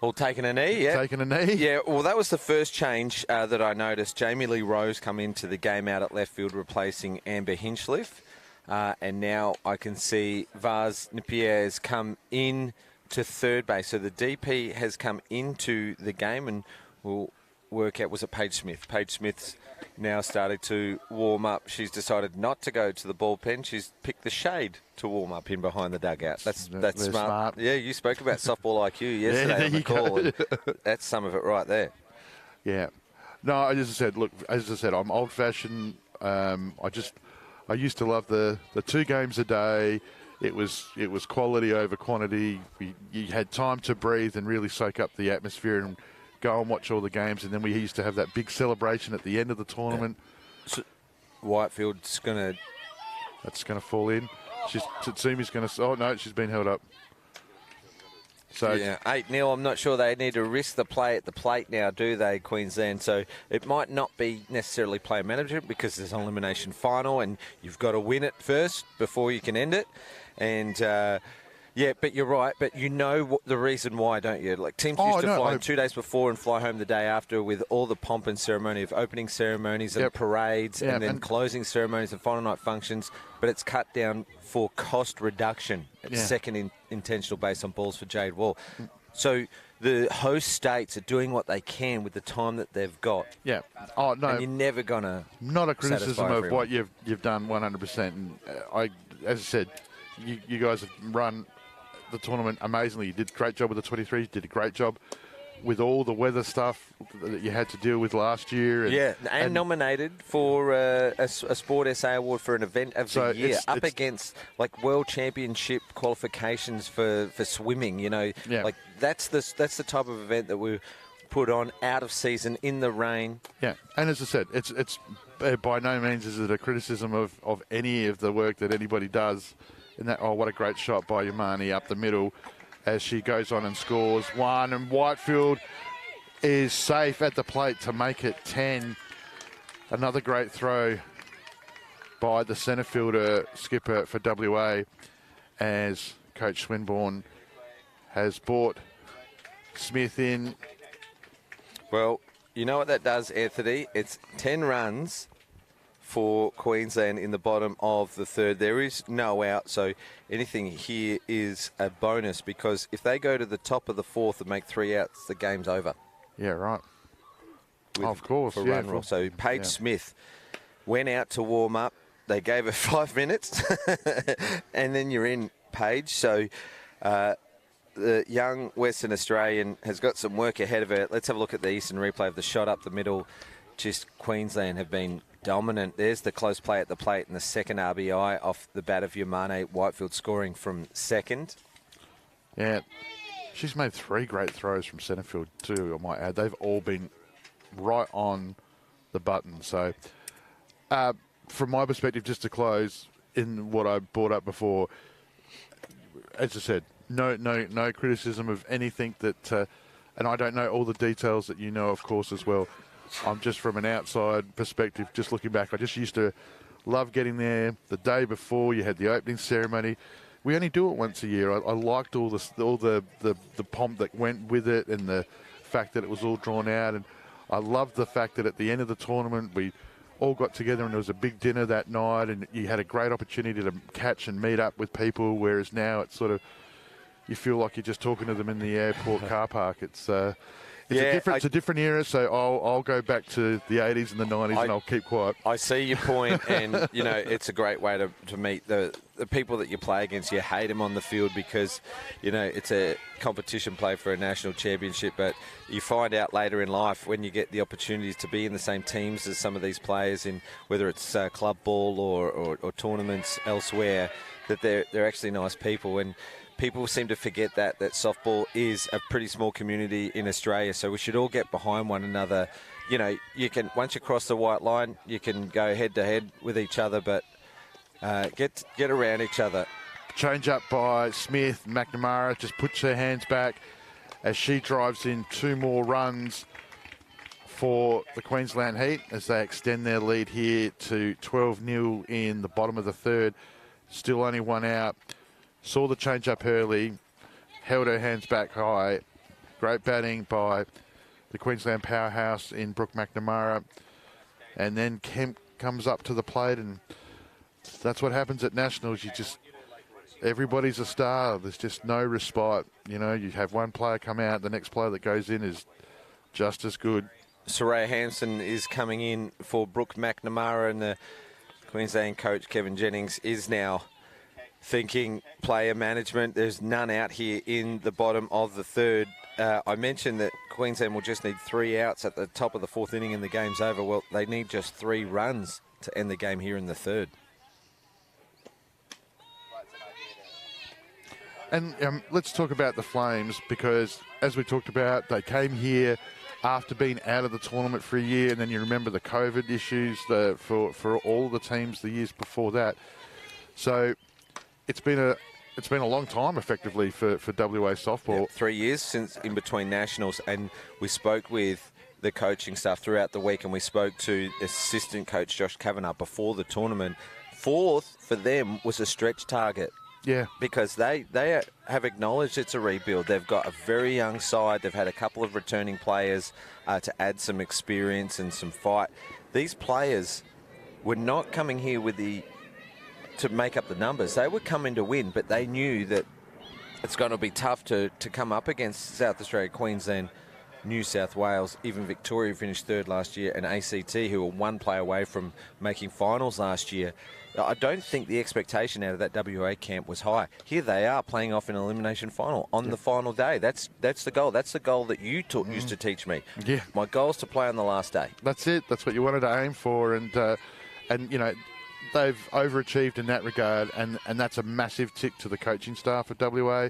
Speaker 1: all taken a knee. Yeah,
Speaker 2: taken a knee.
Speaker 1: Yeah, well, that was the first change that I noticed. Jamie Lee Rose come into the game out at left field, replacing Amber Hinchliffe, and now I can see Vaz Napier's come in to third base. So the DP has come into the game, and we'll work out, was it Paige Smith? Paige Smith's now started to warm up. She's decided not to go to the bullpen. She's picked the shade to warm up in behind the dugout. That's smart. Yeah, you spoke about softball IQ yesterday on the call. And that's some of it right there.
Speaker 2: Yeah. No, as I said, I'm old-fashioned. I used to love the 2 games a day. It was quality over quantity. You had time to breathe and really soak up the atmosphere and go and watch all the games, and then we used to have that big celebration at the end of the tournament.
Speaker 1: So Whitefield's
Speaker 2: that's going to fall in. Tatsumi's going to... Oh, no, she's been held up. So
Speaker 1: yeah, 8-0. I'm not sure they need to risk the play at the plate now, do they, Queensland? So it might not be necessarily play management because there's an elimination final and you've got to win it first before you can end it. And... yeah, but you're right. But you know the reason why, don't you? Like, teams used to fly 2 days before and fly home the day after with all the pomp and ceremony of opening ceremonies and parades and then closing ceremonies and final night functions. But it's cut down for cost reduction at second intentional base on balls for Jade Wall. So the host states are doing what they can with the time that they've got.
Speaker 2: Yeah. Oh, no.
Speaker 1: And you're never going to
Speaker 2: Not a criticism of what you've done 100%. And as I said, you guys have run the tournament amazingly. You did a great job with the 23s. You did a great job with all the weather stuff that you had to deal with last year.
Speaker 1: And nominated for a Sport SA award for an event of the year, up against like World Championship qualifications for swimming. Like that's the type of event that we put on out of season in the rain. Yeah,
Speaker 2: and as I said, it's by no means is it a criticism of any of the work that anybody does. In that, what a great shot by Yamani up the middle as she goes on and scores 1. And Whitefield is safe at the plate to make it 10. Another great throw by the centre fielder skipper for WA as Coach Swinburne has brought Smith in.
Speaker 1: Well, you know what that does, Anthony? It's 10 runs for Queensland in the bottom of the third. There is no out, so anything here is a bonus because if they go to the top of the fourth and make 3 outs, the game's over.
Speaker 2: Yeah, right. Of course.
Speaker 1: For run rule. So Paige Smith went out to warm up. They gave her 5 minutes, and then you're in, Paige. So the young Western Australian has got some work ahead of her. Let's have a look at the Eastern replay of the shot up the middle. Just Queensland have been dominant. There's the close play at the plate and the second RBI off the bat of Yamane. Whitefield scoring from second.
Speaker 2: Yeah, she's made 3 great throws from centre field too, I might add. They've all been right on the button. So from my perspective, just to close in what I brought up before, as I said, no criticism of anything that, and I don't know all the details that you know, of course, as well. I'm just from an outside perspective, just looking back. I just used to love getting there the day before. You had the opening ceremony. We only do it once a year. I liked all the pomp that went with it and the fact that it was all drawn out. And I loved the fact that at the end of the tournament, we all got together and there was a big dinner that night and you had a great opportunity to catch and meet up with people, whereas now it's sort of, you feel like you're just talking to them in the airport car park. It's a different era, so I'll go back to the 80s and the 90s and I'll keep quiet.
Speaker 1: I see your point, and, it's a great way to meet the people that you play against. You hate them on the field because, it's a competition play for a national championship, but you find out later in life when you get the opportunities to be in the same teams as some of these players, in whether it's club ball or tournaments elsewhere, that they're actually nice people. And people seem to forget that softball is a pretty small community in Australia, so we should all get behind one another. You can, once you cross the white line, you can go head to head with each other, but get around each other.
Speaker 2: Change up by Smith. McNamara just puts her hands back as she drives in 2 more runs for the Queensland Heat as they extend their lead here to 12-0 in the bottom of the third. Still only 1 out. Saw the change up early, held her hands back high. Great batting by the Queensland powerhouse in Brooke McNamara. And then Kemp comes up to the plate, and that's what happens at Nationals. Everybody's a star. There's just no respite. You have one player come out, the next player that goes in is just as good.
Speaker 1: Soraya Hanson is coming in for Brooke McNamara, and the Queensland coach Kevin Jennings is now thinking player management. There's none out here in the bottom of the third. I mentioned that Queensland will just need 3 outs at the top of the 4th inning and the game's over. Well, they need just 3 runs to end the game here in the third.
Speaker 2: And let's talk about the Flames, because as we talked about, they came here after being out of the tournament for a year, and then you remember the COVID issues for all the teams the years before that. So it's been a long time, effectively, for WA softball.
Speaker 1: Yep, 3 years since in between nationals, and we spoke with the coaching staff throughout the week, and we spoke to assistant coach Josh Kavanagh before the tournament. 4th for them was a stretch target.
Speaker 2: Yeah,
Speaker 1: because they have acknowledged it's a rebuild. They've got a very young side. They've had a couple of returning players to add some experience and some fight. These players were not coming here to make up the numbers. They were coming to win, but they knew that it's going to be tough to come up against South Australia, Queensland, New South Wales, even Victoria finished 3rd last year, and ACT, who were 1 play away from making finals last year. I don't think the expectation out of that WA camp was high. Here they are playing off an elimination final on the final day. That's the goal. That's the goal that you used to teach me.
Speaker 2: Yeah.
Speaker 1: My goal is to play on the last day.
Speaker 2: That's it. That's what you wanted to aim for. And they've overachieved in that regard. And that's a massive tick to the coaching staff at WA.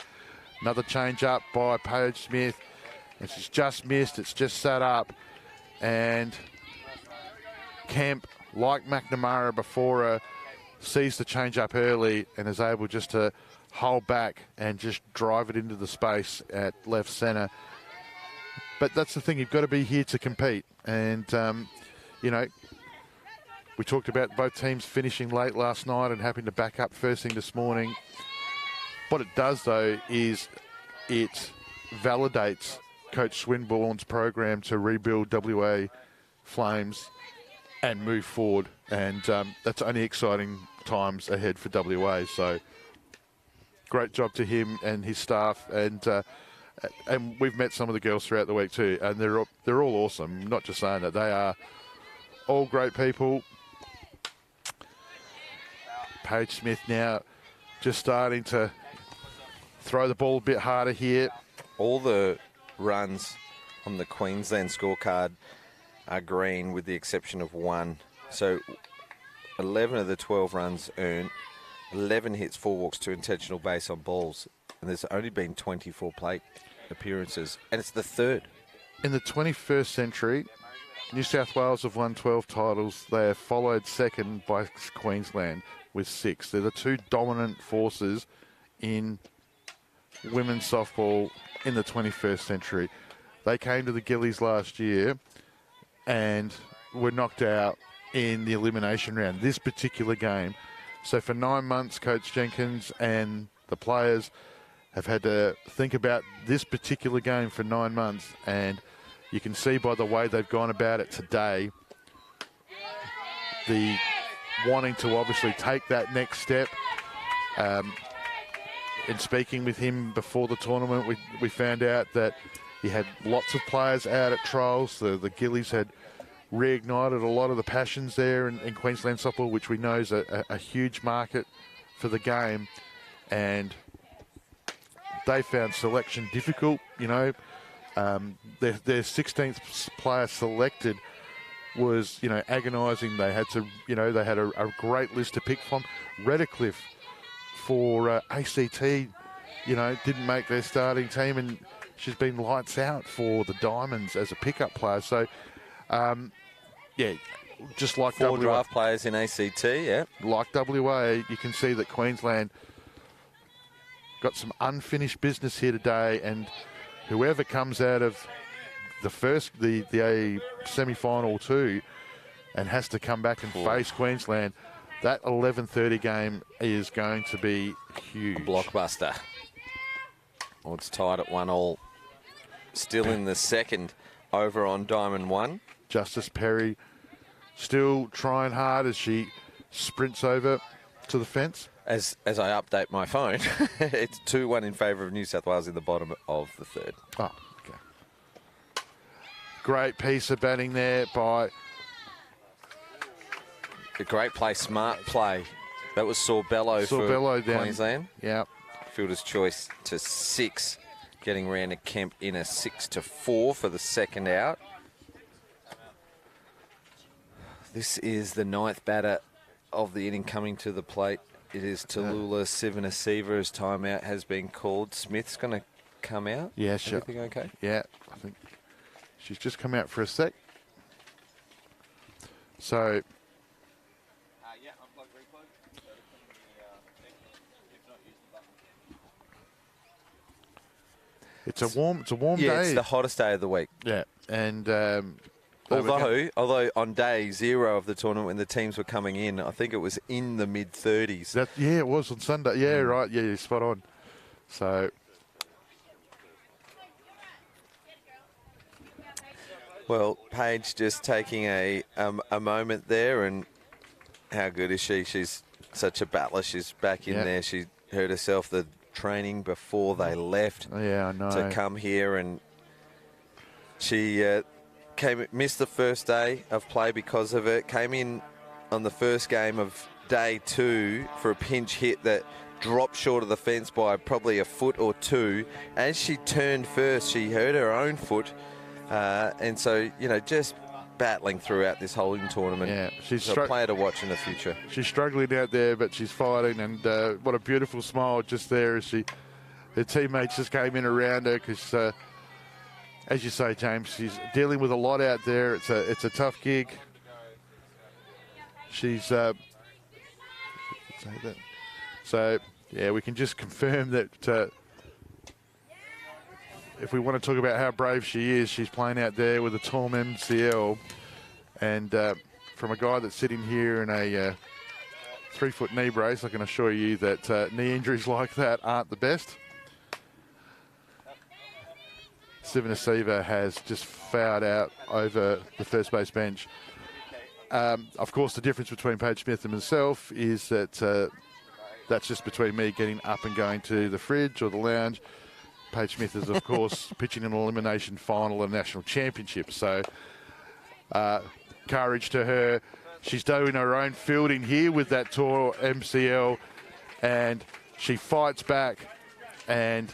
Speaker 2: Another change up by Paige Smith. And she's just missed. It's just sat up. And Kemp, like McNamara before her, sees the change up early and is able just to hold back and just drive it into the space at left centre. But that's the thing, you've got to be here to compete. And, we talked about both teams finishing late last night and having to back up first thing this morning. What it does, though, is it validates Coach Swinburne's program to rebuild WA Flames and move forward, and that's only exciting times ahead for WA. So great job to him and his staff, and we've met some of the girls throughout the week too, and they're all awesome. I'm not just saying that, they are all great people. Paige Smith now just starting to throw the ball a bit harder here.
Speaker 1: All the runs on the Queensland scorecard are green with the exception of 1. So 11 of the 12 runs earned, 11 hits, 4 walks, 2 intentional base on balls. And there's only been 24 plate appearances. And it's the 3rd.
Speaker 2: In the 21st century, New South Wales have won 12 titles. They are followed second by Queensland with 6. They're the 2 dominant forces in women's softball in the 21st century. They came to the Gilleys last year and were knocked out in the elimination round, this particular game. So for 9 months, Coach Jenkins and the players have had to think about this particular game for 9 months, and you can see by the way they've gone about it today, the wanting to obviously take that next step. In speaking with him before the tournament, we found out that You had lots of players out at trials. The Gilleys had reignited a lot of the passions there in Queensland softball, which we know is a huge market for the game. And they found selection difficult, you know. Their 16th player selected was, you know, agonising. They had to, you know, they had a great list to pick from. Redcliffe for ACT, you know, didn't make their starting team, and she's been lights out for the Diamonds as a pickup player. So, yeah, just like
Speaker 1: 4
Speaker 2: WA,
Speaker 1: draft players in ACT, yeah.
Speaker 2: like WA, you can see that Queensland got some unfinished business here today, and whoever comes out of the semi-final 2 and has to come back and face Queensland, that 11:30 game is going to be huge.
Speaker 1: Blockbuster. Well, it's tied at 1-1. Still in the second over on Diamond 1.
Speaker 2: Justice Perry still trying hard as she sprints over to the fence.
Speaker 1: As I update my phone, it's 2-1 in favour of New South Wales in the bottom of the third.
Speaker 2: Oh, okay. Great piece of batting there by...
Speaker 1: A great play, smart play. That was Sorbello for
Speaker 2: down.
Speaker 1: Queensland.
Speaker 2: Yeah.
Speaker 1: Fielder's choice to 6, getting Randa Kemp in a 6-4 for the second out. This is the 9th batter of the inning coming to the plate. It is Tallulah Sivanasiva as timeout has been called. Smith's going to come out.
Speaker 2: Yeah, sure.
Speaker 1: Everything okay?
Speaker 2: Yeah, I think she's just come out for a sec. So... It's a warm day.
Speaker 1: It's the hottest day of the week.
Speaker 2: Yeah, and
Speaker 1: although on day 0 of the tournament when the teams were coming in, I think it was in the mid-30s.
Speaker 2: Yeah, it was on Sunday. Yeah, right. Yeah, you're spot on. So,
Speaker 1: well, Paige just taking a moment there, and how good is she? She's such a battler. She's back in there. She hurt herself the training before they left
Speaker 2: I know.
Speaker 1: to come here, and she missed the first day of play because of it. Came in on the first game of day 2 for a pinch hit that dropped short of the fence by probably a foot or 2. As she turned first, she hurt her own foot, and so, you know, just battling throughout this whole tournament.
Speaker 2: Yeah, she's
Speaker 1: a player to watch in the future.
Speaker 2: She's struggling out there, but she's fighting, and what a beautiful smile just there as her teammates just came in around her, because as you say, James, she's dealing with a lot out there. It's a tough gig. She's say that. So yeah, we can just confirm that if we want to talk about how brave she is, she's playing out there with a torn MCL, and from a guy that's sitting here in a 3-foot knee brace, I can assure you that knee injuries like that aren't the best. Sivanasiva has just fouled out over the first base bench. Of course, the difference between Paige Smith and myself is that that's just between me getting up and going to the fridge or the lounge. Paige Smith is, of course, pitching an elimination final of national championship. So, courage to her. She's doing her own fielding here with that tore MCL, and she fights back and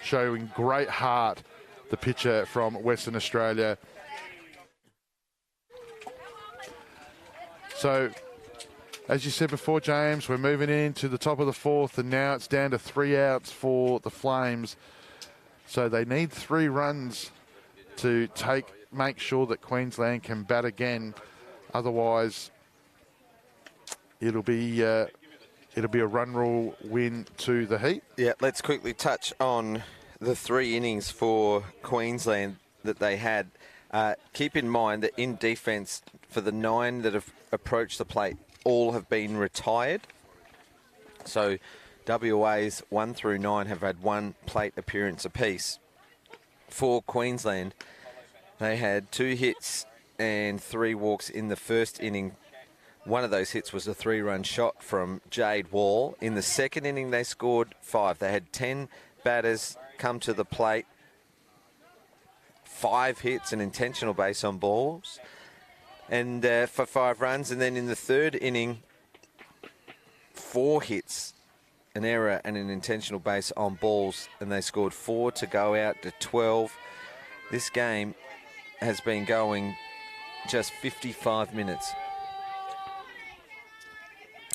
Speaker 2: showing great heart, the pitcher from Western Australia. So, as you said before, James, we're moving into the top of the 4th, and now it's down to 3 outs for the Flames. So they need 3 runs to make sure that Queensland can bat again. Otherwise, it'll be a run rule win to the Heat.
Speaker 1: Yeah, let's quickly touch on the 3 innings for Queensland that they had. Keep in mind that in defence, for the 9 that have approached the plate, all have been retired. So WA's 1 through 9 have had 1 plate appearance apiece. For Queensland, they had 2 hits and 3 walks in the first inning. One of those hits was a 3-run shot from Jade Wall. In the second inning, they scored 5. They had 10 batters come to the plate. 5 hits, an intentional base on balls, and for 5 runs. And then in the third inning, 4 hits, an error and an intentional base on balls, and they scored 4 to go out to 12. This game has been going just 55 minutes.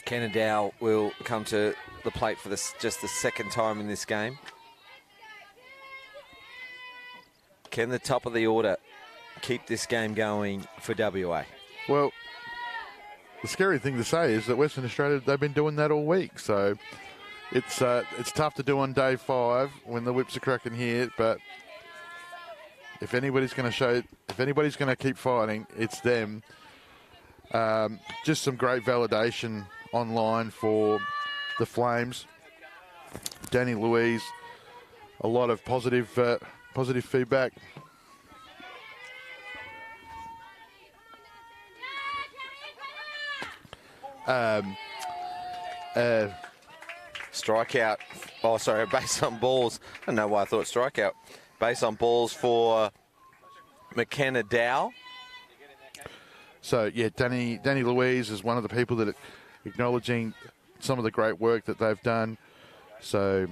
Speaker 1: Kennedy will come to the plate for just the second time in this game. Can the top of the order keep this game going for WA?
Speaker 2: Well, the scary thing to say is that Western Australia, they've been doing that all week. So it's tough to do on day 5 when the whips are cracking here. But if anybody's going to keep fighting, it's them. Just some great validation online for the Flames. Danny Louise, a lot of positive feedback.
Speaker 1: Strikeout. Oh, sorry, base on balls. I don't know why I thought strikeout. Base on balls for McKenna Dow.
Speaker 2: So, yeah, Danny Louise is one of the people that are acknowledging some of the great work that they've done. So,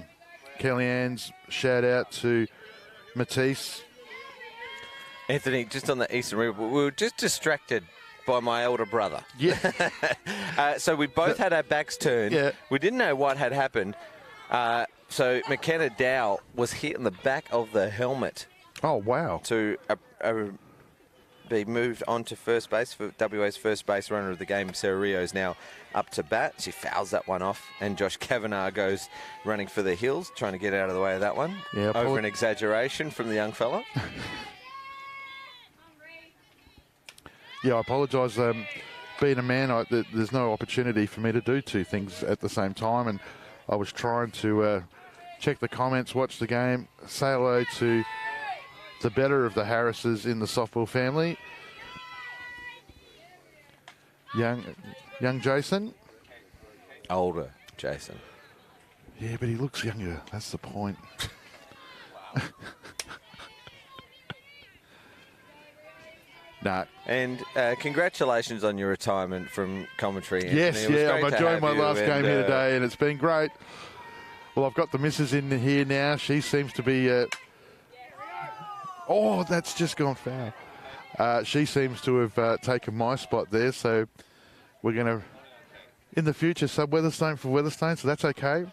Speaker 2: Kellyanne's shout out to Matisse.
Speaker 1: Anthony, just on the Eastern River, we were just distracted by my elder brother.
Speaker 2: Yeah.
Speaker 1: So we both had our backs turned.
Speaker 2: Yeah.
Speaker 1: We didn't know what had happened. So McKenna Dow was hit in the back of the helmet.
Speaker 2: Oh, wow.
Speaker 1: To be moved on to first base for WA's first base runner of the game. Sarah Rio is now up to bat. She fouls that one off, and Josh Kavanagh goes running for the hills, trying to get out of the way of that one.
Speaker 2: Yeah,
Speaker 1: over an exaggeration from the young fella.
Speaker 2: Yeah, I apologise. Being a man, there's no opportunity for me to do 2 things at the same time, and I was trying to check the comments, watch the game, say hello to the better of the Harrises in the softball family. Young Jason.
Speaker 1: Older Jason.
Speaker 2: Yeah, but he looks younger. That's the point. Nah.
Speaker 1: And congratulations on your retirement from commentary, Anthony.
Speaker 2: Yes, yeah, I'm enjoying my last game here today, and it's been great. Well, I've got the missus in here now. She seems to be... oh, that's just gone foul. She seems to have taken my spot there, so we're going to, in the future, sub Weatherstone for Weatherstone, so that's okay.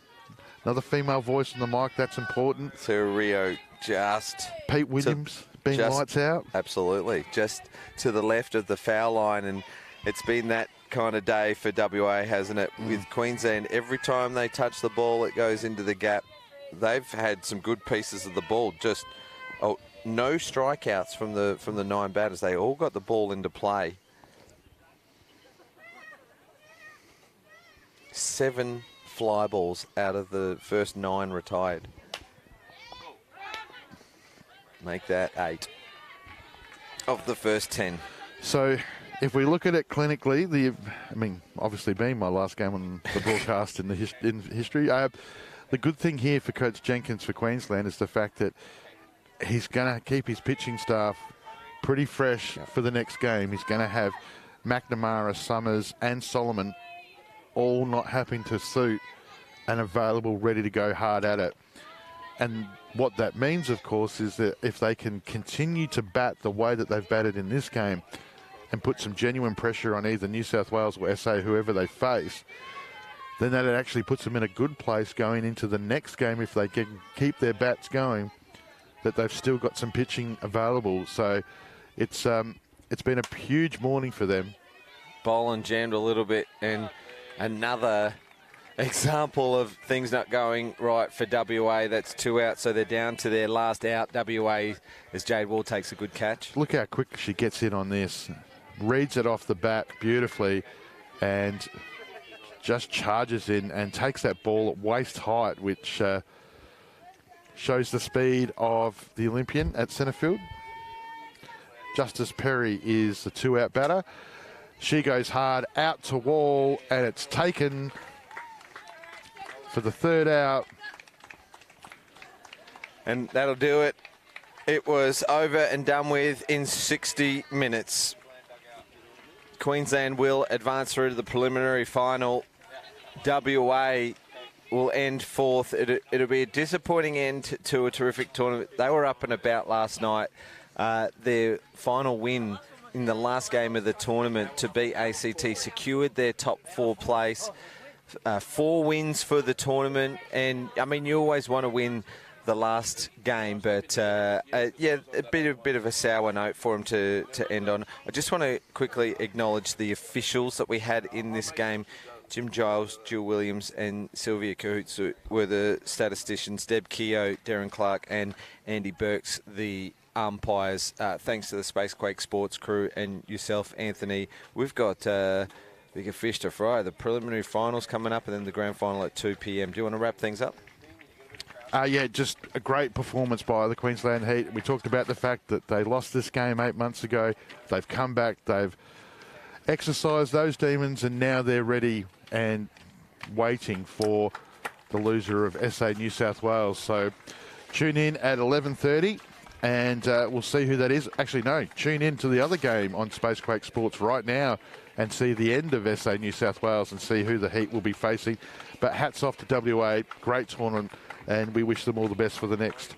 Speaker 2: Another female voice on the mic, that's important.
Speaker 1: Sarah Rio just...
Speaker 2: Pete Williams. Being lights out.
Speaker 1: Absolutely. Just to the left of the foul line. And it's been that kind of day for WA, hasn't it? With Queensland, every time they touch the ball, it goes into the gap. They've had some good pieces of the ball. Just no strikeouts from the 9 batters. They all got the ball into play. 7 fly balls out of the first 9 retired. Make that 8 of the first 10.
Speaker 2: So if we look at it clinically, obviously being my last game on the broadcast in history, the good thing here for Coach Jenkins for Queensland is the fact that he's going to keep his pitching staff pretty fresh for the next game. He's going to have McNamara, Summers and Solomon all not having to suit and available, ready to go hard at it. And what that means, of course, is that if they can continue to bat the way that they've batted in this game and put some genuine pressure on either New South Wales or SA, whoever they face, then that actually puts them in a good place going into the next game if they can keep their bats going, that they've still got some pitching available. So it's been a huge morning for them.
Speaker 1: Boland jammed a little bit, and another example of things not going right for WA. That's 2 out, so they're down to their last out. WA, as Jade Wall takes a good catch.
Speaker 2: Look how quick she gets in on this. Reads it off the bat beautifully and just charges in and takes that ball at waist height, which shows the speed of the Olympian at centre field. Justice Perry is the 2 out batter. She goes hard out to Wall, and it's taken for the 3rd out.
Speaker 1: And that'll do it. It was over and done with in 60 minutes. Queensland will advance through to the preliminary final. WA will end fourth. It'll be a disappointing end to a terrific tournament. They were up and about last night. Their final win in the last game of the tournament to beat ACT secured their top 4 place. 4 wins for the tournament. And, I mean, you always want to win the last game, but yeah, a bit of a sour note for him to end on. I just want to quickly acknowledge the officials that we had in this game. Jim Giles, Jill Williams and Sylvia Cahoots were the statisticians. Deb Keogh, Darren Clark and Andy Burks, the umpires. Thanks to the Spacequake Sports crew and yourself, Anthony. We've got bigger fish to fry. The preliminary finals coming up and then the grand final at 2 p.m. Do you want to wrap things up?
Speaker 2: Yeah, just a great performance by the Queensland Heat. We talked about the fact that they lost this game 8 months ago. They've come back, they've exercised those demons, and now they're ready and waiting for the loser of SA New South Wales. So tune in at 11:30 and we'll see who that is. Actually, no, tune in to the other game on Spacequake Sports right now and see the end of SA New South Wales and see who the Heat will be facing. But hats off to WA, great tournament, and we wish them all the best for the next.